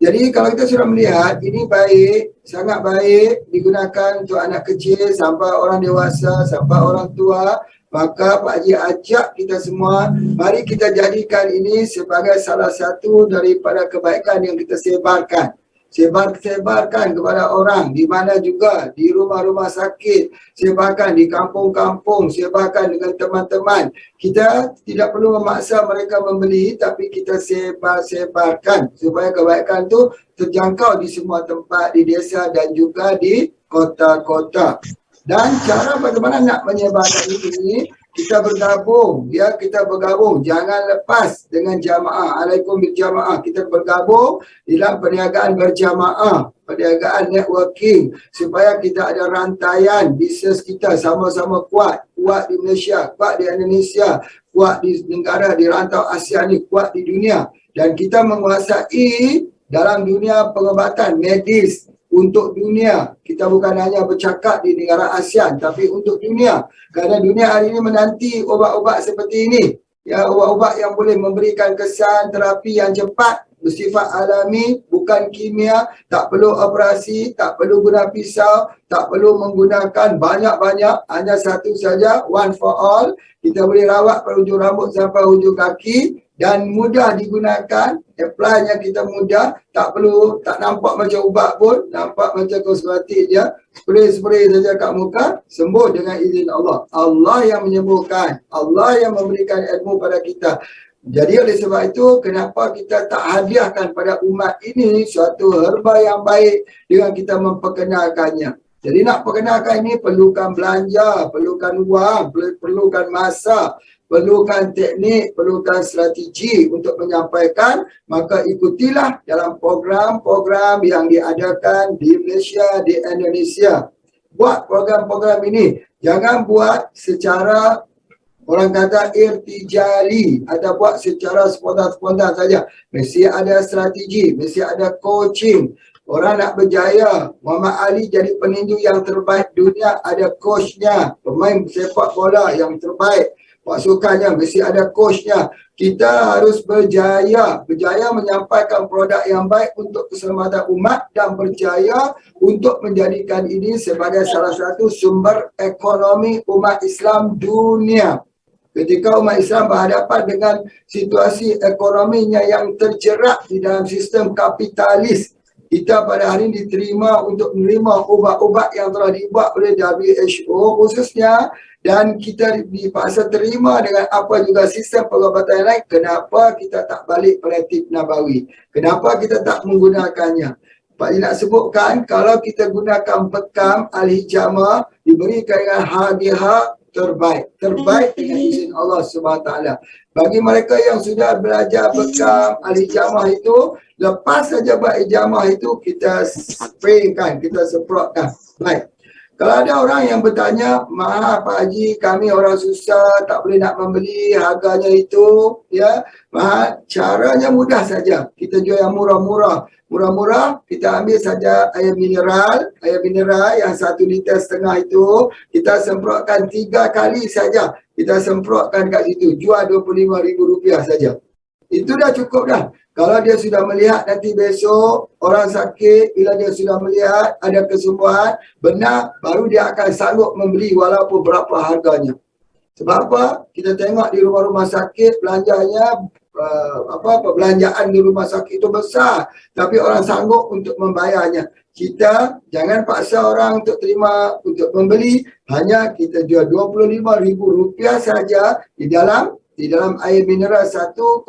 Jadi kalau kita sudah melihat ini baik, sangat baik, digunakan untuk anak kecil sampai orang dewasa, sampai orang tua, maka Pak Haji ajak kita semua, mari kita jadikan ini sebagai salah satu daripada kebaikan yang kita sebarkan. Sebarkan kepada orang di mana juga, di rumah-rumah sakit, sebarkan di kampung-kampung, sebarkan dengan teman-teman. Kita tidak perlu memaksa mereka membeli, tapi kita sebarkan supaya kebaikan itu terjangkau di semua tempat, di desa dan juga di kota-kota. Dan cara bagaimana nak menyebarkan ini, kita bergabung, ya, kita bergabung. Jangan lepas dengan jamaah. Alaikum berjamaah. Kita bergabung dalam perniagaan berjamaah, perniagaan networking, supaya kita ada rantaian bisnes kita sama-sama kuat. Kuat di Malaysia, kuat di Indonesia, kuat di negara, di rantau ASEAN ni, kuat di dunia. Dan kita menguasai dalam dunia pengobatan medis, untuk dunia. Kita bukan hanya bercakap di negara ASEAN, tapi untuk dunia. Kerana dunia hari ini menanti ubat-ubat seperti ini. Ya, ubat-ubat yang boleh memberikan kesan terapi yang cepat, bersifat alami, bukan kimia, tak perlu operasi, tak perlu guna pisau, tak perlu menggunakan banyak-banyak, hanya satu saja, one for all. Kita boleh rawat pada hujung rambut sampai hujung kaki dan mudah digunakan, apply-nya kita mudah, tak perlu, tak nampak macam ubat pun, nampak macam kosmetik je, spray-spray saja kat muka, sembuh dengan izin Allah. Allah yang menyembuhkan, Allah yang memberikan ilmu pada kita. Jadi oleh sebab itu, kenapa kita tak hadiahkan pada umat ini suatu herba yang baik dengan kita memperkenalkannya. Jadi nak perkenalkan ini perlukan belanja, perlukan wang, perlukan masa, perlukan teknik, perlukan strategi untuk menyampaikan, maka ikutilah dalam program-program yang diadakan di Malaysia, di Indonesia. Buat program-program ini, jangan buat secara orang kata irtijali atau buat secara spontan-spontan saja. Mesti ada strategi, mesti ada coaching. Orang nak berjaya, Muhammad Ali jadi peninju yang terbaik dunia, ada coachnya. Pemain sepak bola yang terbaik, pasukannya mesti ada coachnya. Kita harus berjaya menyampaikan produk yang baik untuk keselamatan umat dan berjaya untuk menjadikan ini sebagai salah satu sumber ekonomi umat Islam dunia. Ketika umat Islam berhadapan dengan situasi ekonominya yang terjerat di dalam sistem kapitalis, kita pada hari ini diterima untuk menerima ubat-ubat yang telah dibuat oleh WHO khususnya, dan kita dipaksa terima dengan apa juga sistem pengobatan yang lain. Kenapa kita tak balik pada tip Nabawi? Kenapa kita tak menggunakannya? Pak Haji nak sebutkan, kalau kita gunakan bekam Al-Hijamah, diberikan dengan hadiah terbaik dengan izin Allah SWT. Bagi mereka yang sudah belajar bekam Al-Hijamah itu, lepas saja buat hijamah itu, kita spraykan, kita semprotkan. Baik. Kalau ada orang yang bertanya, maaf Pak Haji, kami orang susah, tak boleh nak membeli, harganya itu, ya, maaf, caranya mudah saja. Kita jual yang murah-murah. Murah-murah, kita ambil saja air mineral yang 1,5 liter itu, kita semprotkan 3 kali saja. Kita semprotkan kat situ, jual RM25,000 saja. Itu dah cukup dah. Kalau dia sudah melihat nanti besok orang sakit, bila dia sudah melihat ada kesembuhan benar, baru dia akan sanggup membeli walaupun berapa harganya. Sebab apa? Kita tengok di rumah-rumah sakit belanjanya, perbelanjaan di rumah sakit itu besar, tapi orang sanggup untuk membayarnya. Kita jangan paksa orang untuk terima, untuk membeli, hanya kita jual RM25,000 saja di dalam air mineral 1,5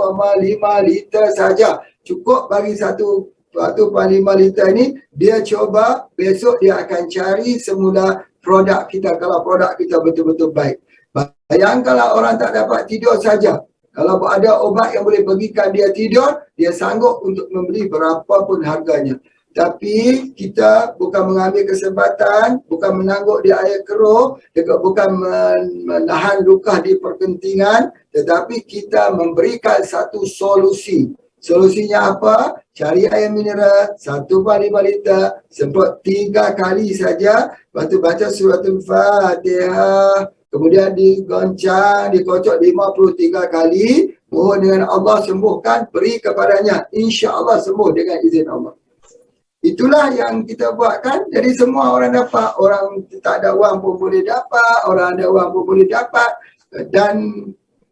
liter saja. Cukup bagi 1,5 liter ini, dia coba, besok dia akan cari semula produk kita, kalau produk kita betul-betul baik. Bayangkanlah orang tak dapat tidur saja. Kalau ada obat yang boleh bagikan dia tidur, dia sanggup untuk membeli berapapun harganya. Tapi kita bukan mengambil kesempatan, bukan menangguk di air keruh, bukan menahan luka di perkentingan, tetapi kita memberikan satu solusi. Solusinya apa? Cari air mineral 1,5 liter, semprot 3 kali saja, lepas tu baca suratul Fatihah, kemudian digoncang, dikocok 53 kali, Mohon dengan Allah sembuhkan, beri kepadanya. InsyaAllah sembuh dengan izin Allah. Itulah yang kita buat kan. Jadi semua orang dapat. Orang tak ada wang pun boleh dapat. Orang ada wang pun boleh dapat. Dan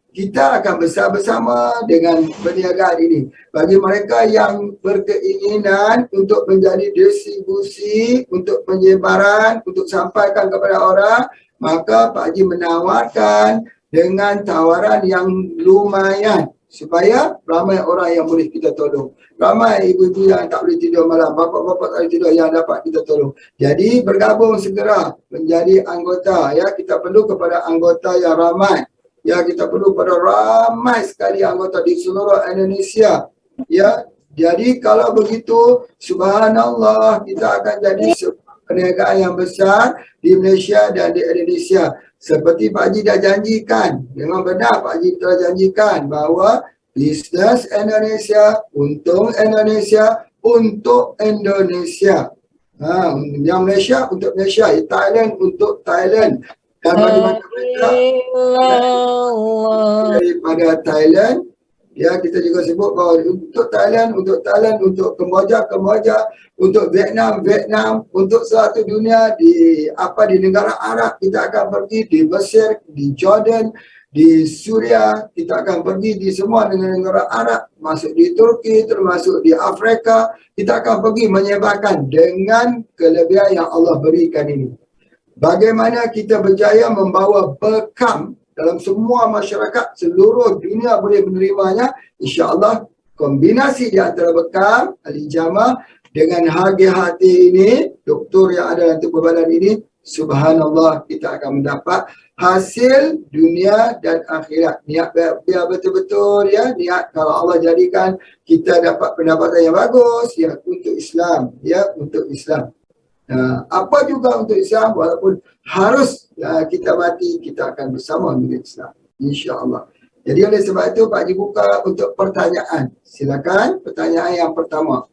kita akan bersama-sama dengan perniagaan ini. Bagi mereka yang berkeinginan untuk menjadi distribusi, untuk penyebaran, untuk sampaikan kepada orang, maka Pak Haji menawarkan dengan tawaran yang lumayan supaya ramai orang yang boleh kita tolong. Ramai ibu-ibu yang tak boleh tidur malam, bapa-bapa tak boleh tidur yang dapat kita tolong. Jadi bergabung segera menjadi anggota. Ya, kita perlu kepada anggota yang ramai. Ya, kita perlu pada ramai sekali anggota di seluruh Indonesia. Ya, jadi kalau begitu, subhanallah, kita akan jadi perniagaan yang besar di Malaysia dan di Indonesia. Seperti Pak Haji dah janjikan, memang benar Pak Haji telah janjikan bahawa bisnes Indonesia, untung Indonesia, untuk Indonesia. Yang Malaysia untuk Malaysia, Thailand untuk Thailand. Dan bagaimana mereka daripada Thailand, ya, kita juga sebut bahawa untuk Thailand, untuk Kemboja, untuk Vietnam, untuk satu dunia di negara Arab kita akan pergi, di Mesir, di Jordan, di Suria, kita akan pergi di semua negara Arab, masuk di Turki, termasuk di Afrika, kita akan pergi menyebarkan dengan kelebihan yang Allah berikan ini. Bagaimana kita berjaya membawa bekam dalam semua masyarakat seluruh dunia boleh menerimanya, insya-Allah kombinasi di antara bekam, al-hijamah dengan harga hati ini, doktor yang ada dalam tubuh badan ini, subhanallah, kita akan mendapat hasil dunia dan akhirat. Niat biar betul-betul, ya, niat kalau Allah jadikan kita dapat pendapatan yang bagus, ya, untuk Islam, ya, untuk Islam. Apa juga untuk Islam, walaupun harus kita mati, kita akan bersama dengan Islam, insya-Allah. Jadi oleh sebab itu Pak Haji buka untuk pertanyaan. Silakan pertanyaan yang pertama.